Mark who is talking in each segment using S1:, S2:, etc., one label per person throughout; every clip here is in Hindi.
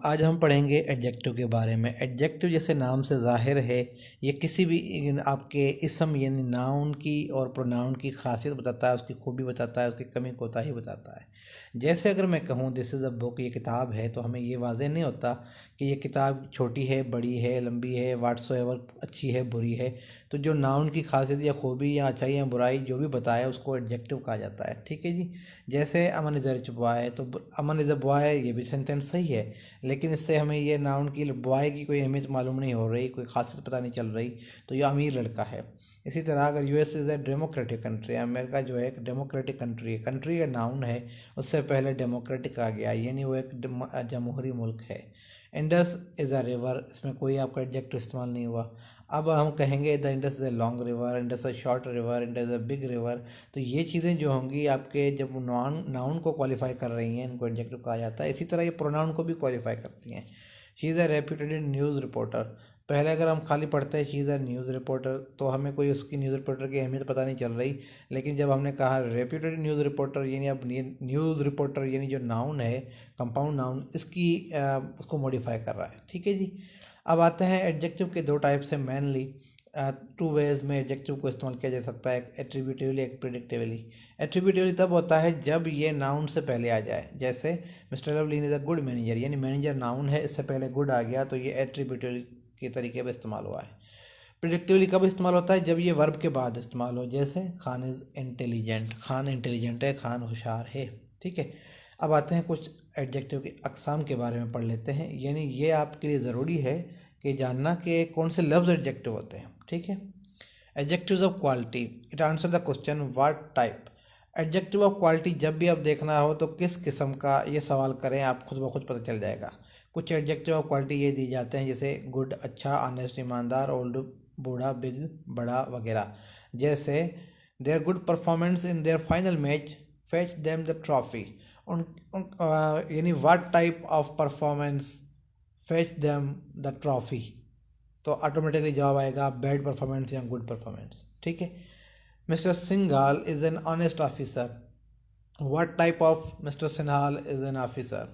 S1: आज हम पढ़ेंगे एडजेक्टिव के बारे में। एडजेक्टिव जैसे नाम से ज़ाहिर है, ये किसी भी आपके इसम यानी नाउन की और प्रोनाउन की खासियत बताता है, उसकी खूबी बताता है, उसकी कमी कोताही बताता है। जैसे अगर मैं कहूँ दिस इज़ अ बुक, ये किताब है, तो हमें ये वाज़ेह नहीं होता कि ये किताब छोटी है, बड़ी है, लंबी है, व्हाट्सोएवर, अच्छी है, बुरी है। तो जो नाउन की खासियत या खूबी या अच्छाई या बुराई जो भी बताया उसको एडजेक्टिव कहा जाता है। ठीक है जी। जैसे अमन इज़ रिच बॉय, तो अमन इज़ अ बॉय, ये भी सेंटेंस सही है, लेकिन इससे हमें ये नाउन की बॉय की कोई अहमियत मालूम नहीं हो रही, कोई खासियत पता नहीं चल रही, तो ये अमीर लड़का है। इसी तरह अगर US is a democratic country, America जो है एक डेमोक्रेटिक कंट्री है, कंट्री का नाउन है, उससे पहले डेमोक्रेटिक आ गया, यानी वो एक जमहूरी मुल्क है। इंडस इज़ अ रिवर, इसमें कोई आपका एडजेक्टिव इस्तेमाल नहीं हुआ। अब हम कहेंगे the Indus is a long river, Indus a short river, Indus is a big river. तो ये चीज़ें जो होंगी आपके जब नाउन को क्वालिफाई कर रही हैं, इनको एडजेक्टिव कहा जाता है। इसी तरह ये प्रोनाउन को भी क्वालिफाई करती हैं। She is a reputed news reporter, पहले अगर हम खाली पढ़ते हैं she is a news reporter तो हमें कोई उसकी न्यूज़ रिपोर्टर की अहमियत पता नहीं चल रही, लेकिन जब हमने कहा रेप्यूटेड न्यूज़ रिपोर्टर, यानी अब न्यूज़ रिपोर्टर यानी जो नाउन है, कंपाउंड नाउन, इसकी उसको मॉडिफाई कर रहा है। ठीक है जी। अब आते हैं एडजेक्टिव के दो टाइप्स हैं मेनली। टू वेज में एडजेक्टिव को इस्तेमाल किया जा सकता है, एक एट्रीब्यूटिवली, एक प्रिडिक्टिवली। एट्रीब्यूटिवली तब होता है जब ये नाउन से पहले आ जाए, जैसे mister Lovleen is a good manager, यानी मैनेजर नाउन है, इससे पहले गुड आ गया, तो ये एट्रीब्यूटिवली के तरीके पर इस्तेमाल हुआ है। प्रिडिक्टिवली कब इस्तेमाल होता है? जब ये वर्ब के बाद इस्तेमाल हो, जैसे Khan is intelligent, Khan intelligent है, खान होशियार है। ठीक है। अब आते हैं कुछ एडजेक्टिव की अकसाम के बारे में पढ़ लेते हैं, यानी ये आपके लिए ज़रूरी है कि जानना कि कौन से लफ्ज़ एडजेक्टिव होते हैं। ठीक है। Adjectives of quality, it answer the question what type. Adjective of quality जब भी आप देखना हो तो किस किस्म का, ये सवाल करें, आप खुद ब खुद पता चल जाएगा। कुछ एडजेक्टिव ऑफ क्वालिटी ये दी जाते हैं, जैसे गुड, अच्छा, ऑनेस्ट, ईमानदार, ओल्ड, बूढ़ा, बिग, बड़ा वगैरह। जैसे their good performance in their final match fetch them the trophy. यानी what type of performance fetch them the trophy, तो ऑटोमेटिकली जवाब आएगा बैड परफॉर्मेंस या गुड परफॉर्मेंस। ठीक है। Mister Singhal is an honest officer, what type of mister Sinhal is an officer,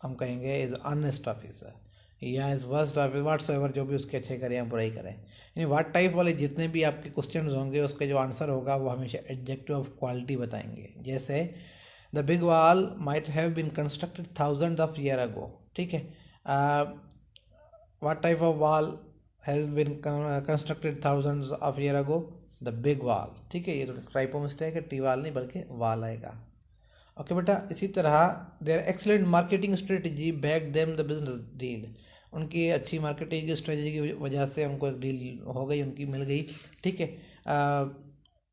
S1: हम कहेंगे इज़ ऑनेस्ट ऑफिसर, या is worst officer, whatsoever, जो भी उसके अच्छे करें या बुराई करें। यानी व्हाट टाइप वाले जितने भी आपके क्वेश्चन होंगे उसके जो आंसर होगा वो हमेशा एडजेक्टिव ऑफ क्वालिटी बताएंगे। जैसे the big wall might have been constructed thousand of year ago. ठीक है। What type of wall has been constructed thousands of year ago? The big wall. ठीक है। ये तो टाइपो मिस्टेक है, टी वाल नहीं बल्कि वाल आएगा। ओके बेटा। इसी तरह there excellent marketing strategy back them the business deal, उनकी अच्छी मार्केटिंग स्ट्रेटजी की वजह से उनको एक डील हो गई, उनकी मिल गई। ठीक है।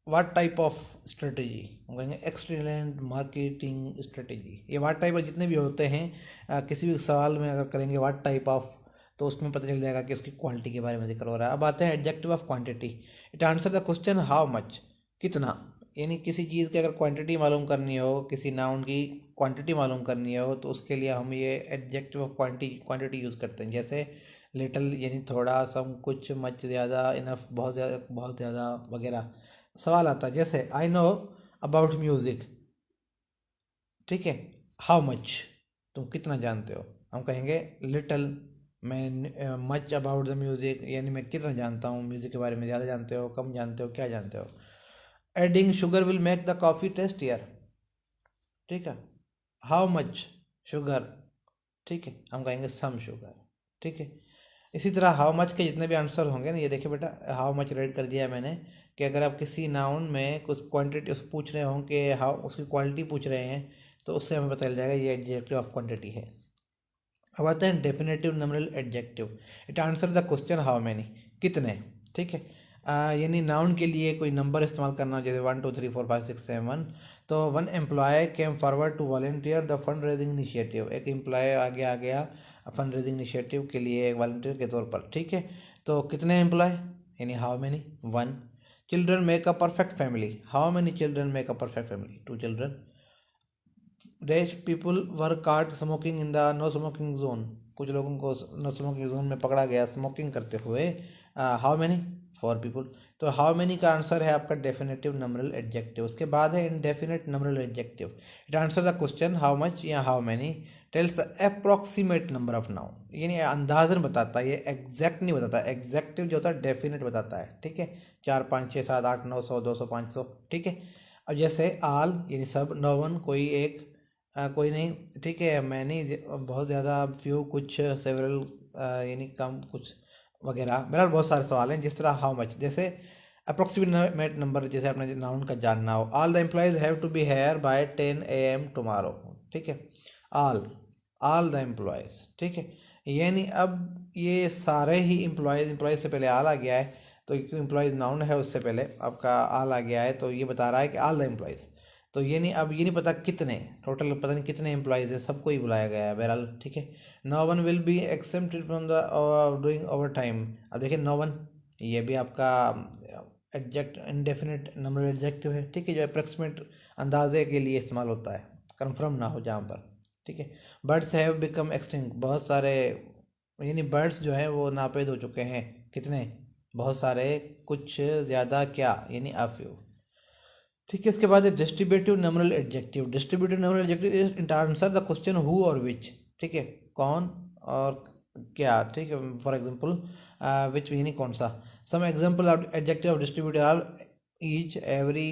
S1: व्हाट टाइप ऑफ स्ट्रेटजी, हम कहेंगे एक्सलेंट मार्केटिंग स्ट्रेटजी। ये व्हाट टाइप जितने भी होते हैं, किसी भी सवाल में अगर करेंगे व्हाट टाइप ऑफ, तो उसमें पता चल जाएगा कि उसकी क्वालिटी के बारे में जिक्र हो रहा है। अब आते हैं adjective of quantity, it answer the question how much, कितना। यानी किसी चीज़ की अगर क्वांटिटी मालूम करनी हो, किसी नाउन की क्वांटिटी मालूम करनी हो, तो उसके लिए हम ये एडजेक्टिव ऑफ क्वांटिटी यूज़ करते हैं। जैसे लिटिल यानी थोड़ा, सम कुछ, मच ज़्यादा, इनफ बहुत ज़्यादा वगैरह। सवाल आता है जैसे आई नो अबाउट म्यूज़िक, ठीक है, हाउ मच, तुम कितना जानते हो, हम कहेंगे लिटिल। मैं मच अबाउट द म्यूज़िक, यानी मैं कितना जानता हूँ म्यूज़िक के बारे में, ज़्यादा जानते हो, कम जानते हो, क्या जानते हो। Adding sugar will make the coffee tastier, ठीक है, हाउ मच शुगर, ठीक है, हम कहेंगे सम शुगर। ठीक है। इसी तरह हाउ मच के जितने भी आंसर होंगे ना, ये देखिए बेटा, हाउ मच रेड कर दिया है मैंने, कि अगर आप किसी नाउन में कुछ क्वांटिटी पूछ रहे हों कि हाउ, उसकी क्वालिटी पूछ रहे हैं, तो उससे हमें पता चल जाएगा ये एडजेक्टिव ऑफ क्वांटिटी है। अब आते हैं definitive numeral adjective, it answer the question how many, कितने। ठीक है। यानी नाउन के लिए कोई नंबर इस्तेमाल करना, जैसे 1 2 3 4 5 6 7। तो one employee came forward to volunteer the fund raising initiative, एक एम्प्लॉय आगे आ गया फंड रेजिंग इनिशिएटिव के लिए एक वॉलंटियर के तौर पर। ठीक है। तो कितने एम्प्लॉय, यानी how many, 1। Children make a perfect family, how many children make a perfect family, 2 children. Dash people were caught smoking in the no smoking zone, कुछ लोगों को नो स्मोकिंग जोन में पकड़ा गया स्मोकिंग करते हुए, हाउ मैनी, 4 पीपल। तो हाउ मैनी का आंसर है आपका डेफिनेटिव नंबरल एडजेक्टिव। उसके बाद है indefinite numeral adjective, it answer the question how much या how many, tells approximate number of noun, यानी अंदाजन बताता है, ये एग्जैक्ट नहीं बताता। एग्जैक्टिव जो होता है डेफिनेट बताता है, ठीक है। 4 5 6 7 8 9 100 200 500, ठीक है। अब जैसे आल यानी सब, नो वन कोई एक, कोई नहीं, ठीक है। मैनी बहुत ज़्यादा, फ्यू कुछ, सेवरल यानी कम कुछ वगैरह। बहरहाल बहुत सारे सवाल हैं। जिस तरह हाउ मच, जैसे अप्रोक्सीमेट नंबर, जैसे आपने नाउन का जानना हो, all the employees have to be here by 10 AM tomorrow, ठीक है। ऑल द एम्प्लॉयज़, ठीक है। यानी अब ये सारे ही एम्प्लॉयज़ से पहले आल आ गया है, तो एम्प्लॉयज़ नाउन है, उससे पहले आपका आल आ गया है, तो ये बता रहा है कि ऑल द एम्प्लॉयज़। तो ये नहीं, अब ये नहीं पता कितने टोटल, पता नहीं कितने एम्प्लॉयज़ है, सबको ही बुलाया गया है बहरहाल, ठीक है। No one will be excepted from the doing overtime. अब देखिए नो वन, ये भी आपका एडजेक्ट इंडेफिनिट नंबर एडजेक्टिव है, ठीक है, जो अप्रॉक्सीमेट अंदाजे के लिए इस्तेमाल होता है, कंफर्म ना हो जहाँ पर, ठीक है। बर्ड्स हैव बिकम एक्सटिंक्ट, बहुत सारे यानी बर्ड्स जो हैं वो नापेद हो चुके हैं, कितने, बहुत सारे, कुछ ज़्यादा, क्या यानी अफ्यू, ठीक है। इसके बाद distributive numeral adjective. Distributive numeral adjective it answer the question who और विच, ठीक है, कौन और क्या, ठीक है। फॉर एग्जांपल विच यानी कौन सा। Some example of adjective of distributive are each, every,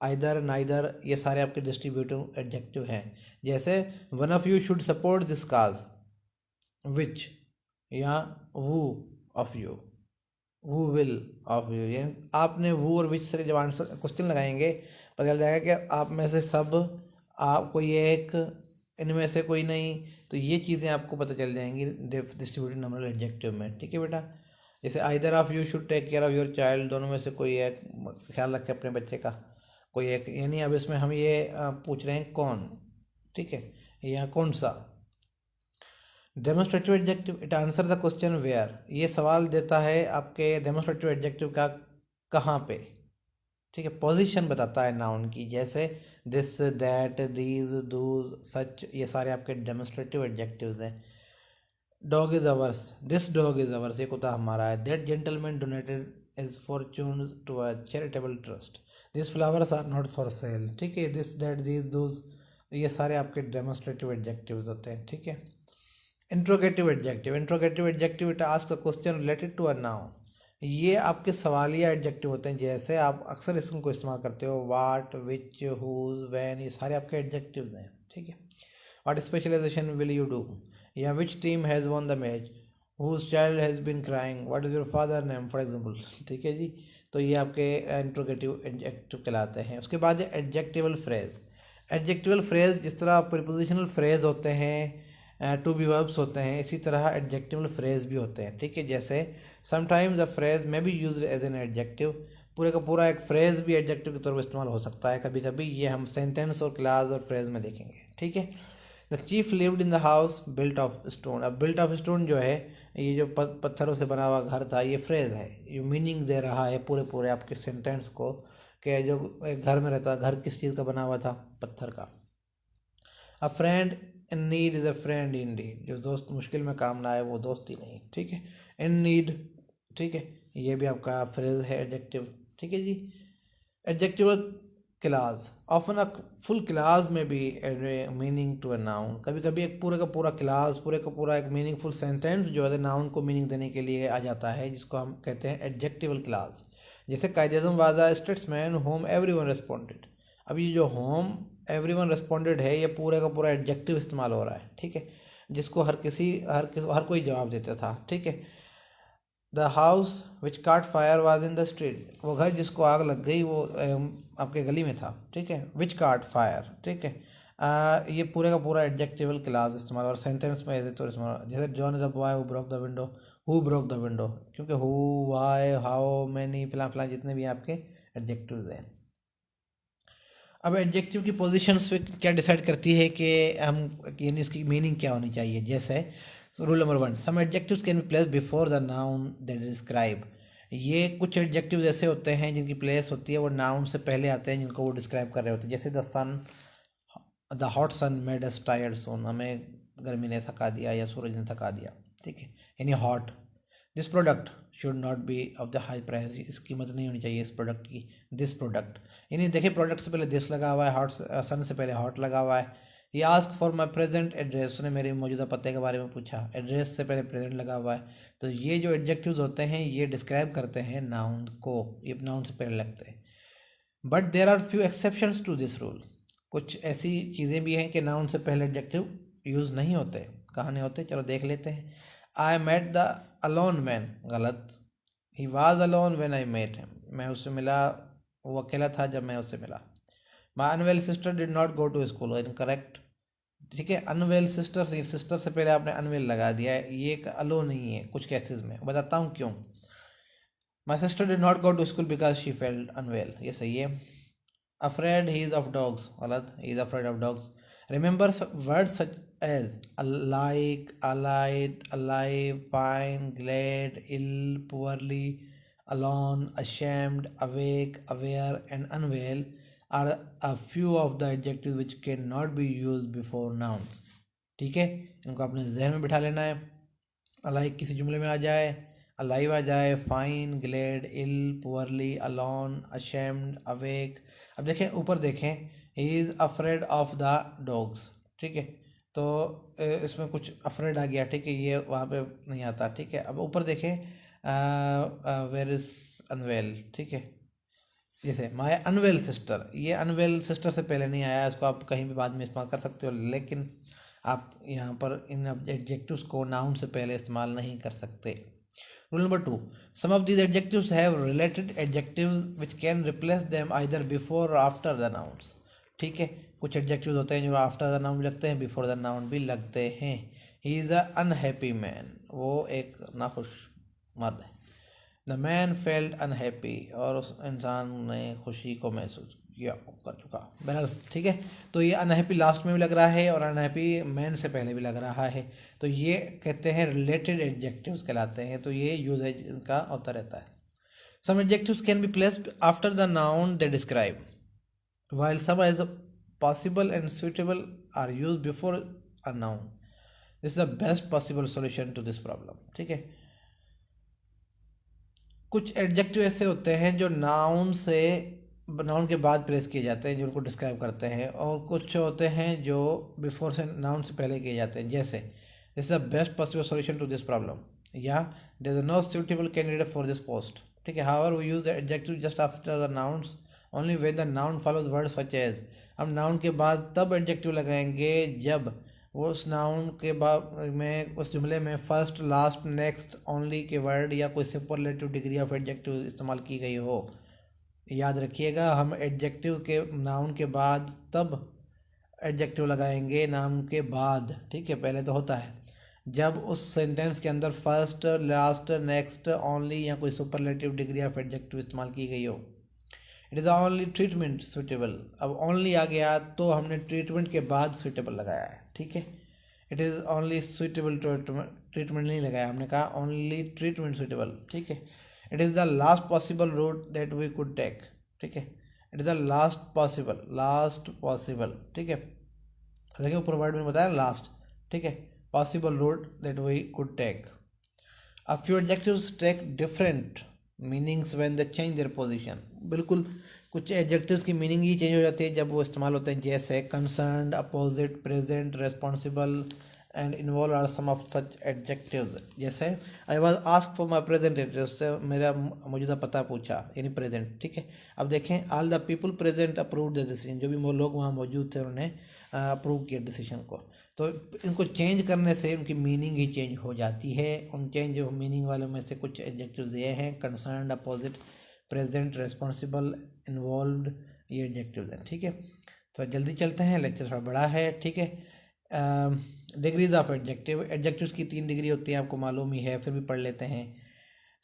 S1: either, neither, ये सारे आपके डिस्ट्रीब्यूटिव एडजेक्टिव हैं। जैसे one of you should support this cause, which या who of you, who will of you, यानी आपने who और which से जब आंसर क्वेश्चन लगाएंगे, पता चल जाएगा कि आप में से सब, आप कोई एक, इनमें से कोई नहीं, तो ये चीज़ें आपको पता चल जाएंगी डिस्ट्रीब्यूटिव नंबरल एडजेक्टिव में, ठीक है बेटा। जैसे either of you should take care of your child, दोनों में से कोई एक ख्याल रखे अपने बच्चे का, कोई एक, यानी अब इसमें हम ये पूछ रहे हैं कौन, ठीक है, या कौन सा। Demonstrative adjective it answer the question where, ये सवाल देता है आपके डेमोस्ट्रेटिव एडजेक्टिव का कहाँ पे, ठीक है, पोजीशन बताता है नाउन की। जैसे this, that, these, those, such, ये सारे आपके डेमोस्ट्रेटिव एडजेक्टिव्स हैं। Dog is ours, this dog is ours, ये कुत्ता हमारा है। That gentleman donated is fortune to a charitable trust, this flowers are not for sale, ठीक है। दिस, दैट, दीज, दूज, ये सारे आपके डेमोस्ट्रेटिव एडजेक्टिव्स होते हैं, ठीक है। Interrogative adjective, interrogative adjective it ask a question related to a noun, ये आपके सवालिया एडजेक्टिव होते हैं। जैसे आप अक्सर इसको इस्तेमाल करते हो, वाट, विच, हुज, व्हेन, ये सारे आपके एडजेक्टिव्स हैं, ठीक है। What specialization will you do, या which team has won the match, whose child has been crying, what is your father name, for example, ठीक है जी। तो ये आपके इंट्रोगेटिव एडजेक्टिव कहलाते हैं। उसके बाद एडजेक्टिवल फ्रेज। एडजेक्टिवल फ्रेज जिस तरह प्रीपोजिशनल फ्रेज होते हैं, टू बी वर्ब्स होते हैं, इसी तरह एडजेक्टिवल फ्रेज भी होते हैं, ठीक है। जैसे समटाइम्स अ फ्रेज में be use as an adjective, पूरे का पूरा एक फ्रेज भी एडजेक्टिव के तौर पर इस्तेमाल हो सकता है कभी कभी, ये हम सेंटेंस और क्लास और फ्रेज में देखेंगे, ठीक है। The chief lived in the house built of stone, अब बिल्ट ऑफ स्टोन जो है, ये जो पत्थरों से बना हुआ घर था, ये फ्रेज है, ये मीनिंग दे रहा है पूरे पूरे आपके सेंटेंस को, कि जो एक घर में रहता, घर किस चीज़ का बना हुआ था, पत्थर का। A friend in need is a friend in deed, जो दोस्त मुश्किल में काम ना आए वो दोस्त ही नहीं, ठीक है। इन नीड, ठीक है, ये भी आपका फ्रेज है एडजेक्टिव, ठीक है जी। Adjective class, often a full class में भी मीनिंग टू अ नाउन, कभी कभी एक पूरे का पूरा क्लास, पूरे का पूरा एक मीनिंगफुल सेंटेंस जो है नाउन को मीनिंग देने के लिए आ जाता है, जिसको हम कहते हैं एडजेक्टिवल क्लास। जैसे Quaid Azam was a statesman whom everyone responded, अब ये जो होम एवरीवन रिस्पॉन्डेड है, ये पूरे का पूरा एडजेक्टिव इस्तेमाल हो रहा है, ठीक है, जिसको हर कोई जवाब देता था, ठीक है। द हाउस विच काट fire was in the street, वो घर जिसको आग लग गई वो आपके गली में था, ठीक है। विच काट फायर, ठीक है। ये पूरे का पूरा एडजेक्टिवल क्लास इस्तेमाल और सेंटेंस में ऐसे तो इस्तेमाल। जैसे John is a boy who broke the window, who broke the window, क्योंकि हु, वाई, हाउ मैनी, फिलहाल फिलहाल जितने भी आपके एडजेक्टिव्स हैं। अब एडजेक्टिव की पोजीशंस पे क्या डिसाइड करती है कि हम, यानी उसकी मीनिंग क्या होनी चाहिए। जैसे rule number 1, some adjectives can be place before the noun that describe, ये कुछ एडजेक्टिव्स ऐसे होते हैं जिनकी प्लेस होती है वो नाउन से पहले आते हैं, जिनको वो डिस्क्राइब कर रहे होते हैं। जैसे the hot sun made us tired soon, हमें गर्मी ने थका दिया या सूरज ने थका दिया, ठीक है, यानी hot. This product should not be of the high price, इसकी कीमत नहीं होनी चाहिए इस प्रोडक्ट की। दिस प्रोडक्ट, यानी देखिए प्रोडक्ट से पहले दिस लगा हुआ है, हॉट सन से पहले हॉट लगा हुआ है, he ask for my present address, उसने मेरे मौजूदा पते के बारे में पूछा। एड्रेस से पहले प्रेजेंट लगा हुआ है, तो ये जो एडजेक्टिव्स होते हैं ये डिस्क्राइब करते हैं नाउन को, ये नाउन से पहले लगते हैं। But there are few exceptions to this rule, कुछ ऐसी चीज़ें भी हैं कि नाउन से पहले एडजेक्टिव यूज़ नहीं होते। कहाँ नहीं होते, चलो देख लेते हैं। I met the alone man, गलत। He was alone when I met him, मैं उससे मिला, वो अकेला था जब मैं उससे मिला। My unwell sister did not go to school, incorrect. ठीक है, अनवेल सिस्टर से, सिस्टर से पहले आपने अनवेल लगा दिया है, ये एक अलो नहीं है कुछ केसेस में, बताता हूँ क्यों। My sister did not go to school because she felt unwell, ये सही है। Afraid he is of dogs, गलत। He is afraid of dogs. Remember words such as like, alike, alive, fine, glad, ill, poorly, alone, ashamed, awake, aware and unwell are a few of the adjectives which cannot be used before nouns। ठीक है, इनको अपने जहन में बिठा लेना है। अलाइक किसी जुमले में आ जाए, अलाइव आ जाए, fine, glad, ill, poorly, alone, ashamed, awake. अब देखें ऊपर देखें, he is afraid of the dogs. ठीक है, तो इसमें कुछ अफ्रेड आ गया, ठीक है, ये वहाँ पे नहीं आता। ठीक है, अब ऊपर देखें, वेर इज अनवेल, ठीक है, जैसे माई अनवेल सिस्टर, ये अनवेल सिस्टर से पहले नहीं आया, इसको आप कहीं भी बाद में इस्तेमाल कर सकते हो, लेकिन आप यहाँ पर इन एडजेक्टिव्स को नाउन से पहले इस्तेमाल नहीं कर सकते। Rule number 2, some of these adjectives have related adjectives which can replace them either before और आफ्टर द नाउन्स। ठीक है, कुछ एडजेक्टिव्स होते हैं जो आफ्टर द नाउन भी लगते हैं, बिफोर द नाउन भी लगते हैं। He is a unhappy man, वो एक नाखुश मर्द है। द मैन फेल्ट अनहैप्पी, और उस इंसान ने खुशी को महसूस किया, कर चुका। बहरहाल ठीक है, तो ये अनहैप्पी लास्ट में भी लग रहा है और अनहैप्पी मैन से पहले भी लग रहा है, तो ये कहते हैं रिलेटेड एडजेक्टिव्स कहलाते हैं, तो ये यूजेज इनका होता रहता है। Some adjectives can be placed after the noun they describe, while some as possible and suitable are used before a noun. This is the best possible solution to this problem। ठीक है, कुछ एडजेक्टिव ऐसे होते हैं जो नाउन से, नाउन के बाद प्लेस किए जाते हैं, जो उनको डिस्क्राइब करते हैं, और कुछ होते हैं जो बिफोर से, नाउन से पहले किए जाते हैं। जैसे this is the best possible solution to this problem, या there is no suitable candidate for this post. ठीक है, however we use the adjective just after the nouns only when the noun follows word such as. हम नाउन के बाद तब एडजेक्टिव लगाएंगे जब वो उस नाउन के बाद में, उस जुमले में फर्स्ट, लास्ट, नेक्स्ट, ओनली के वर्ड या कोई सुपरलेटिव डिग्री ऑफ एडजेक्टिव इस्तेमाल की गई हो। याद रखिएगा, हम एडजेक्टिव के, नाउन के बाद तब एडजेक्टिव लगाएंगे, नाउन के बाद। ठीक है, पहले तो होता है जब उस सेंटेंस के अंदर फर्स्ट, लास्ट, नेक्स्ट, ओनली या कोई सुपरलेटिव डिग्री ऑफ एडजेक्टिव इस्तेमाल की गई हो। It is only treatment suitable, अब ओनली आ गया तो हमने ट्रीटमेंट के बाद सुटेबल लगाया है। ठीक है, it is only suitable treatment नहीं लगाया, हमने कहा ओनली ट्रीटमेंट सुटेबल। ठीक है, it is the last possible route that we could take. ठीक है, it is the last possible. ठीक है, देखिए ऊपर वर्ड में बताया लास्ट। ठीक है, possible route that we could take. A few adjectives take different meanings when they change their position. बिल्कुल, कुछ एडजेक्टिव्स की मीनिंग ही चेंज हो जाती है जब वो इस्तेमाल होते हैं, जैसे concerned, opposite, present, responsible and involve are some of such adjectives. जैसे I was asked for my present address, उससे मेरा मौजूदा पता पूछा, यानी प्रेजेंट। ठीक है, अब देखें, all the people present approve the decision, जो भी वो लोग वहाँ मौजूद थे उन्होंने अप्रूव किया डिसीजन को। तो इनको चेंज करने से उनकी मीनिंग ही चेंज हो जाती है। उन चेंज मीनिंग वालों में से कुछ एडजेक्टिव्स ये हैं, concerned, opposite, present, responsible, involved, ये एडजेक्टिव्स हैं। ठीक है, तो जल्दी चलते हैं, लेक्चर थोड़ा बड़ा है। ठीक है, डिग्रीज ऑफ एडजेक्टिव, एडजेक्टिव्स की 3 डिग्री होती हैं, आपको मालूम ही है, फिर भी पढ़ लेते हैं।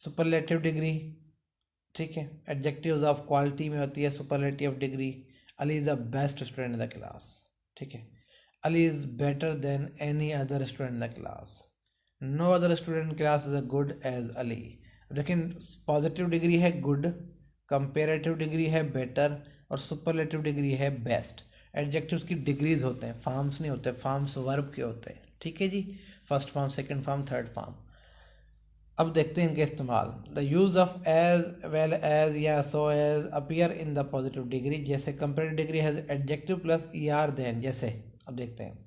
S1: सुपरलेटिव डिग्री, ठीक है, एडजेक्टिव्स ऑफ क्वालिटी में होती है superlative degree. Ali is the best student in the class. ठीक है, Ali is better than any other student in the class. No other student in class is a good as Ali. लेकिन पॉजिटिव डिग्री है गुड, कंपेरेटिव डिग्री है बेटर, और सुपरलेटिव डिग्री है बेस्ट। एडजेक्टिव्स की डिग्रीज होते हैं, फॉर्म्स नहीं होते, फॉर्म्स वर्ब के होते हैं। ठीक है जी, first form, second form, third form. अब देखते हैं इनके इस्तेमाल। The use of as, well as या so as appear in the positive degree. जैसे comparative degree has adjective plus E R than, जैसे अब देखते हैं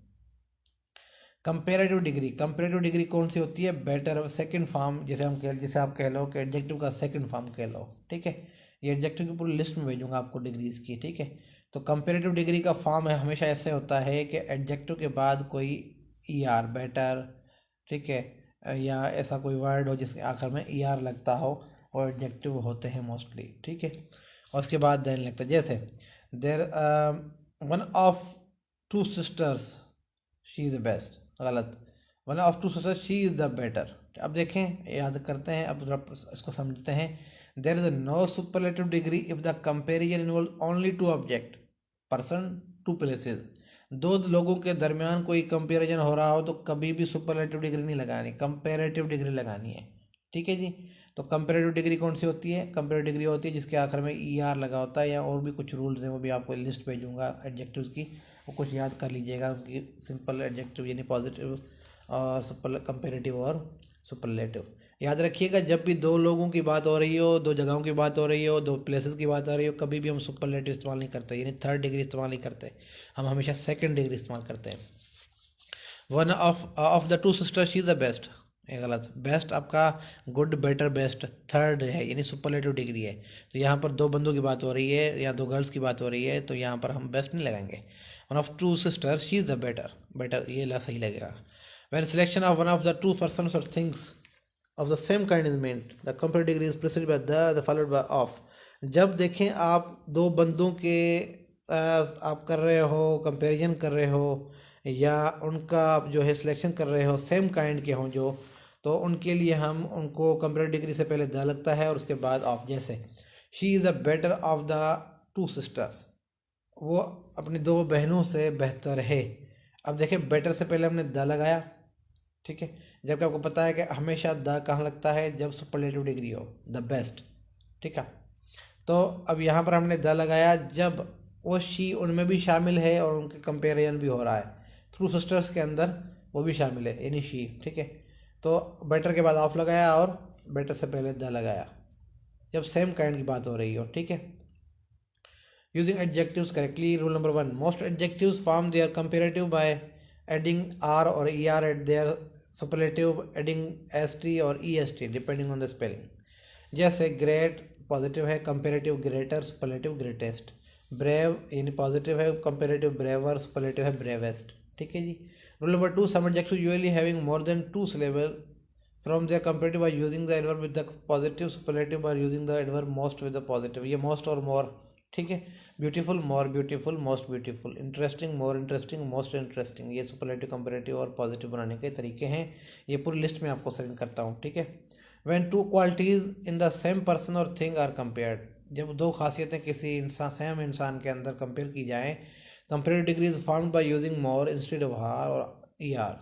S1: कंपेरेटिव डिग्री। कंपेरेटिव डिग्री कौन सी होती है? बेटर, सेकंड फॉर्म, जैसे आप कह लो कि एडजेक्टिव का सेकंड फॉर्म कह लो, ठीक है। ये एडजेक्टिव की पूरी लिस्ट में भेजूंगा आपको डिग्रीज की, ठीक है। तो कंपेरेटिव डिग्री का फॉर्म है हमेशा ऐसे होता है कि एडजेक्टिव के बाद कोई ई आर, बेटर, ठीक है, या ऐसा कोई वर्ड हो जिसके आखिर में ई आर लगता हो, और एडजेक्टिव होते हैं मोस्टली, ठीक है। और उसके बाद देन लगता है, जैसे there one of two sisters she is the best, गलत। One of two sisters she is the better. अब देखें, याद करते हैं, अब जरा इसको समझते हैं। There is no superlative degree if the comparison involve only two object, person, two places. दो लोगों के दरमियान कोई कंपेरिजन हो रहा हो तो कभी भी सुपरलेटिव डिग्री नहीं लगानी, कंपेरेटिव डिग्री लगानी है, ठीक है जी। तो कंपेरेटिव डिग्री कौन सी होती है? कंपेरेटिव डिग्री होती है जिसके आखिर में ई आर लगा होता है, या और भी कुछ रूल्स हैं, वो भी आपको लिस्ट भेजूंगा एडजेक्टिव्स की, वो कुछ याद कर लीजिएगा, उनकी सिंपल एडजेक्टिव यानी पॉजिटिव और सुपर कंपेरेटिव और सुपरलेटिव। याद रखिएगा, जब भी दो लोगों की बात हो रही हो, दो जगहों की बात हो रही हो, दो प्लेसेस की बात हो रही हो, कभी भी हम सुपरलेटिव इस्तेमाल नहीं करते, यानी थर्ड डिग्री इस्तेमाल नहीं करते, हम हमेशा सेकंड डिग्री इस्तेमाल करते हैं। One of the two sister she is the best, ये गलत। बेस्ट आपका गुड, बेटर, बेस्ट थर्ड है, यानी सुपरलेटिव डिग्री है। तो यहाँ पर दो बंदों की बात हो रही है या दो गर्ल्स की बात हो रही है, तो यहाँ पर हम बेस्ट नहीं लगाएंगे। One of two sisters she is the better, better ये सही लगेगा। When selection of one of the two persons or things of the same kind is made, the comparative degree is preceded by the followed by of। जब देखें आप दो बंदों के आप कर रहे हो, कंपैरिजन कर रहे हो, या उनका आप जो है सिलेक्शन कर रहे हो सेम काइंड के हों जो, तो उनके लिए हम उनको कंपैरेटिव डिग्री से पहले द लगता है और उसके बाद ऑफ। जैसे she is a better of the two sisters, वो अपनी दो बहनों से बेहतर है। अब देखें, बेटर से पहले हमने द लगाया, ठीक है, जबकि आपको पता है कि हमेशा द कहाँ लगता है? जब सुपरलेटिव डिग्री हो, द बेस्ट, ठीक है। तो अब यहाँ पर हमने द लगाया जब वो शी उनमें भी शामिल है और उनके कंपेरिजन भी हो रहा है, थ्रू सिस्टर्स के अंदर वो भी शामिल है, यानी शी, ठीक है। तो बेटर के बाद ऑफ लगाया और बेटर से पहले द लगाया जब सेम काइंड की बात हो रही हो, ठीक है। Using adjectives correctly, rule number 1, most adjectives form their comparative by adding R और E R at their superlative, adding S T और E S T depending on the spelling. जैसे ग्रेट पॉजिटिव है, comparative greater, superlative greatest. Brave यानी पॉजिटिव है, कंपेरेटिव ब्रेवर, सुपरलेटिव है ब्रेवेस्ट, ठीक है जी। Rule number 2, some adjective usually having more than two syllable from their comparative by using the adverb with the positive, superlative by using the adverb most with the positive. ये मोस्ट और मोर, ठीक है। Beautiful, more beautiful, most beautiful. Interesting, more interesting, most interesting. ये सुपरलेटिव, कंपेरेटिव और पॉजिटिव बनाने के तरीके हैं, ये पूरी लिस्ट में आपको सेंड करता हूँ, ठीक है। When two qualities in the same person और थिंग आर कंपेयर्ड, जब दो खासियतें किसी इंसान, सेम इंसान के अंदर कंपेयर की जाएँ, comparative degree is formed by using more instead of R और ई आर।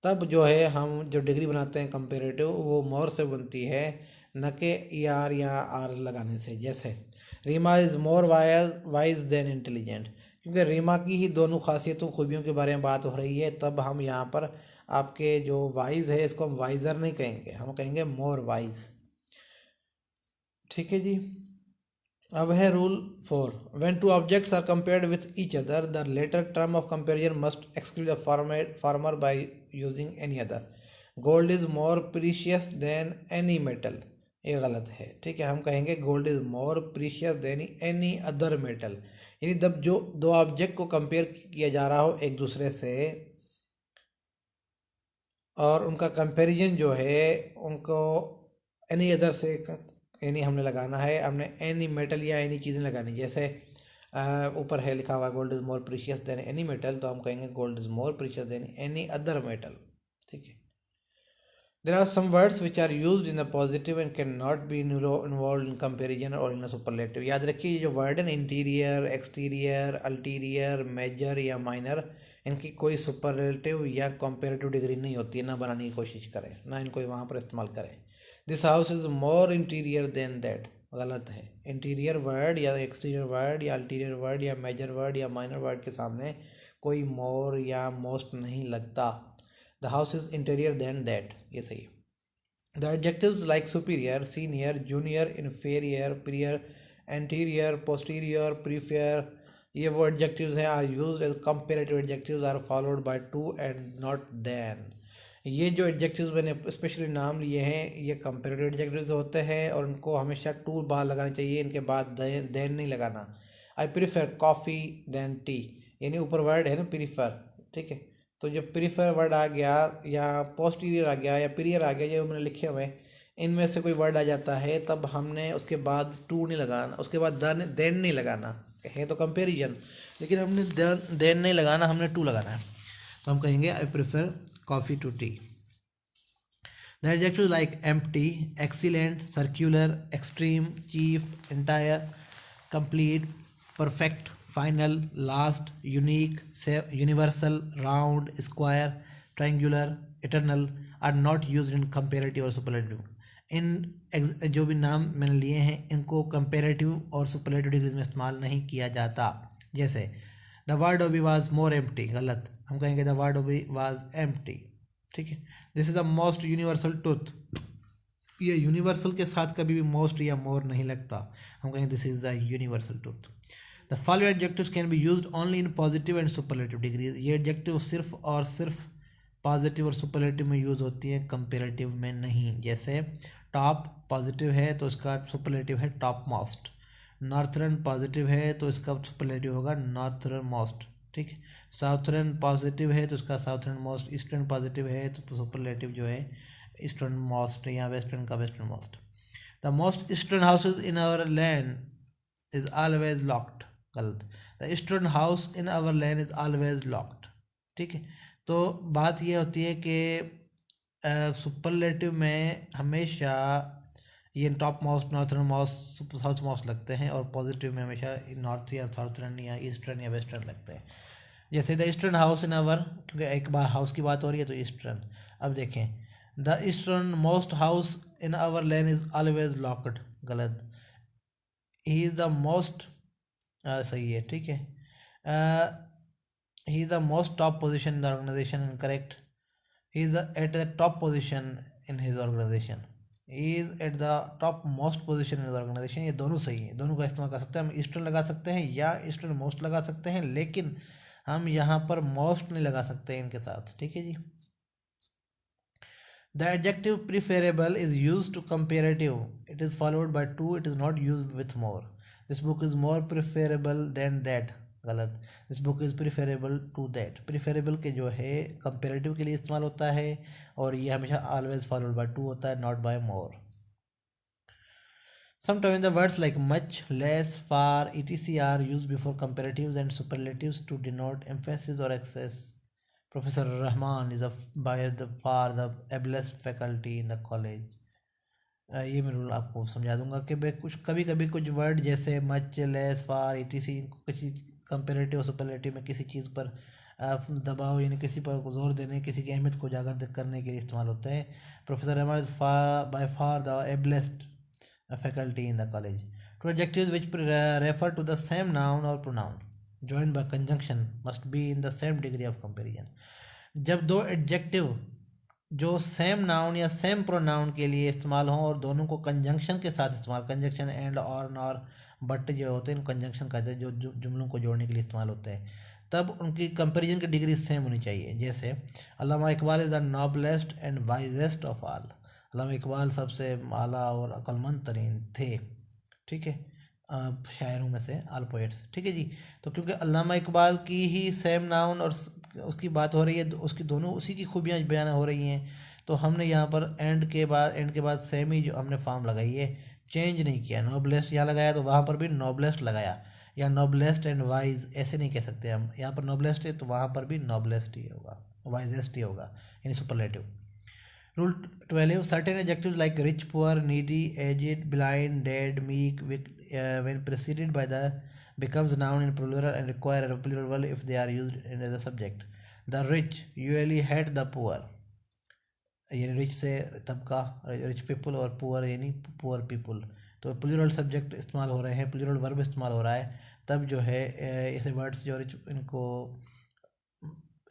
S1: तब जो है हम जो डिग्री बनाते हैं कंपेरेटिव, वो मोर से बनती है, न कि ई आर या आर लगाने से। जैसे Reema is more wise than intelligent, क्योंकि रीमा की ही दोनों खासियतों, खूबियों के बारे में बात हो रही है, तब हम यहाँ पर आपके जो वाइज है इसको हम वाइजर नहीं कहेंगे, हम कहेंगे मोर वाइज, ठीक है जी। अब है rule 4, when two objects are compared with each other the latter term of comparison must exclude the former by using any other. Gold is more precious than any metal, ये गलत है, ठीक है। हम कहेंगे gold is more precious than any other metal, यानी जब जो दो ऑब्जेक्ट को कंपेयर किया जा रहा हो एक दूसरे से, और उनका कंपैरिजन जो है उनको एनी अदर से, एनी हमने लगाना है, हमने एनी मेटल या एनी चीज़ें लगानी। जैसे ऊपर है लिखा हुआ gold is more precious than any metal, तो हम कहेंगे gold is more precious than any other metal, ठीक है। There are some words which are used in a positive and cannot be involved in comparison or in a superlative। याद रखिए, ये जो वर्ड है ना, इंटीरियर, एक्सटीरियर, अल्टीरियर, मेजर या माइनर, इनकी कोई सुपरलेटिव या कंपेरेटिव डिग्री नहीं होती है, ना बनाने की कोशिश करें, ना इनको वहाँ पर इस्तेमाल करें। This house is more interior than that, गलत है। इंटीरियर वर्ड या एक्सटीरियर वर्ड या अल्टीरियर वर्ड या मेजर वर्ड या माइनर वर्ड के सामने कोई मोर या मोस्ट नहीं लगता। The house is interior than that, ये सही है। The adjectives like superior, senior, junior, inferior, prior, anterior, posterior, prefer, ये वो एडजेक्टिव्स हैं are used as comparative adjectives are followed by to and not than. ये जो एडजेक्टिव्स मैंने स्पेशली नाम लिए हैं ये कंपैरेटिव एडजेक्टिव्स होते हैं और इनको हमेशा टू बार लगानी चाहिए, इनके बाद देन नहीं लगाना। I prefer coffee than tea, यानी ऊपर वर्ड है ना प्रीफर, ठीक है। तो जब प्रीफर वर्ड आ गया या पोस्टीरियर आ गया या पीरियर आ गया, जो मैंने लिखे हुए हैं इनमें से कोई वर्ड आ जाता है तब हमने उसके बाद टू नहीं लगाना, उसके बाद देन नहीं लगाना। है तो कंपेरिजन, लेकिन हमने देन नहीं लगाना, हमने टू लगाना है। तो हम कहेंगे I prefer coffee to tea. The adjective like empty, excellent, circular, extreme, chief, entire, complete, perfect, final, last, unique, universal, round, square, triangular, eternal are not used in comparative और सुपरलेटिव। जो भी नाम मैंने लिए हैं इनको कंपेरेटिव और सुपरलेटिव डिग्रीज में इस्तेमाल नहीं किया जाता। जैसे द वर्ड ओबी वाज मोर एम्प्टी, गलत, हम कहेंगे द वर्ड ओबी वाज एम्प्टी, ठीक है। This is the most universal truth, ये यूनिवर्सल के साथ कभी भी मोस्ट या मोर नहीं लगता, हम कहेंगे this is the universal truth. The following adjectives can be used only in positive and superlative degrees. ये एडजेक्टिव सिर्फ और सिर्फ पॉजिटिव और सुपरलेटिव में यूज़ होती है, कंपेरेटिव में नहीं। जैसे टॉप पॉजिटिव है तो इसका सुपरलेटिव है टॉप मोस्ट, नॉर्थर्न पॉजिटिव है तो इसका सुपरलेटिव होगा नॉर्थर्न मोस्ट, ठीक है। साउथर्न पॉजिटिव है तो इसका साउथर्न मोस्ट, ईस्टर्न पॉजिटिव है तो सुपरलेटिव जो है ईस्टर्न मोस्ट या वेस्टर्न का western most. The most eastern houses in our land is always locked, गलत, the eastern house in our land is always locked, ठीक है। तो बात ये होती है कि सुपरलेटिव में हमेशा ये top most, northern most, south most लगते हैं और पॉजिटिव में हमेशा नॉर्थ या साउथर्न या ईस्टर्न या वेस्टर्न लगते हैं। जैसे the eastern house in our, क्योंकि एक बार हाउस की बात हो रही है तो ईस्टर्न। अब देखें the eastern most house in our land is always locked, गलत, ही इज़ द मोस्ट, सही है, ठीक है। He is the most top position in the organization, incorrect, he is at the top position in his organization, he is at the top most position in his organization। ये दोनों सही है, दोनों का इस्तेमाल कर सकते हैं हम, ईस्टर्न लगा सकते हैं या ईस्टर्न मोस्ट लगा सकते हैं, लेकिन हम यहाँ पर मोस्ट नहीं लगा सकते इनके साथ, ठीक है जी। The adjective preferable is used to comparative, it is followed by to, it is not used with more। This book is more preferable than that, गलत, this book is preferable to that. Preferable के जो है कंपेरेटिव के लिए इस्तेमाल होता है और ये हमेशा ऑलवेज फॉलोड बाय टू होता है, not by more. Sometimes the words like much, less, far, etc are used before comparatives and superlatives to denote emphasis और excess. Professor Rahman is by the far the ablest faculty in the college. ये मैं रूल आपको समझा दूंगा कि भाई कुछ कभी कभी कुछ वर्ड जैसे मच, लेस, फार, etc किसी कंपेरेटिव और सुपरलेटिव में किसी चीज़ पर दबाव यानी किसी पर जोर देने, किसी की अहमियत को उजागर करने के लिए इस्तेमाल होते हैं। Professor Rahman is by far the ablest faculty in the college. Two adjectives which refer to the same noun और pronoun joined by conjunction must be in the same degree of comparison। जब दो एडजेक्टिव जो सेम नाउन या सेम प्रोनाउन के लिए इस्तेमाल हों और दोनों को कंजंक्शन के साथ इस्तेमाल, कंजंक्शन एंड और बट जो होते हैं कंजंक्शन कहते हैं, जो जुमलों को जोड़ने के लिए इस्तेमाल होते हैं, तब उनकी कंपैरिजन की डिग्री सेम होनी चाहिए। जैसे Allama Iqbal is the noblest and wisest of all, Allama Iqbal सबसे आला और अक्लमंद तरीन थे, ठीक है, शायरों में से, आल पोएट्स, ठीक है जी। तो क्योंकि अल्लामा इकबाल की ही सेम नाउन और उसकी बात हो रही है, उसकी दोनों उसी की खूबियाँ बयान हो रही हैं, तो हमने यहाँ पर एंड के बाद सेम ही जो हमने फॉर्म लगाई है, चेंज नहीं किया। नोबलेस्ट यहाँ लगाया तो वहाँ पर भी नोबलेस्ट लगाया, या नोबलेस्ट एंड वाइज ऐसे नहीं कह सकते हम, यहाँ पर नोबलेस्ट है तो वहाँ पर भी नोबलेस्ट ही होगा, वाइजेस्ट ही होगा, यानी superlative. Rule 12, certain adjectives like rich, poor, needy, aged, blind, dead, meek, when preceded by the becomes noun in plural and require a plural verb if they are used as a subject। The rich usually hate the poor, यानी रिच से तबका, रिच पीपल, और पुअर यानी पुअर पीपल। तो प्लूरल सब्जेक्ट इस्तेमाल हो रहे हैं, प्लूरल वर्ब इस्तेमाल हो रहा है, तब जो है ऐसे वर्ड्स जो रिच इनको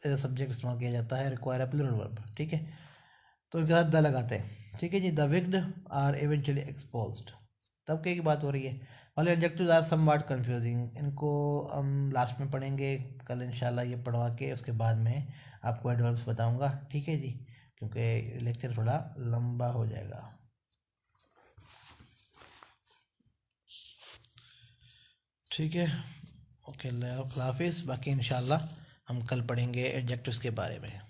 S1: एज सब्जेक्ट इस्तेमाल किया जाता है, रिक्वायर प्लूरल वर्ब, ठीक है। तो इनके साथ द लगाते हैं, ठीक है जी। The wicked are eventually exposed, तब क्या की बात हो रही है, all adjectives are somewhat confusing, इनको हम लास्ट में पढ़ेंगे कल इंशाल्लाह, ये पढ़वा के उसके बाद में आपको एडवर्ब्स बताऊंगा, ठीक है जी, क्योंकि लेक्चर थोड़ा लंबा हो जाएगा। ठीक है, ओके, अल्लाह हाफिज़। बाकी इंशाल्लाह हम कल पढ़ेंगे एडजेक्टिव्स के बारे में।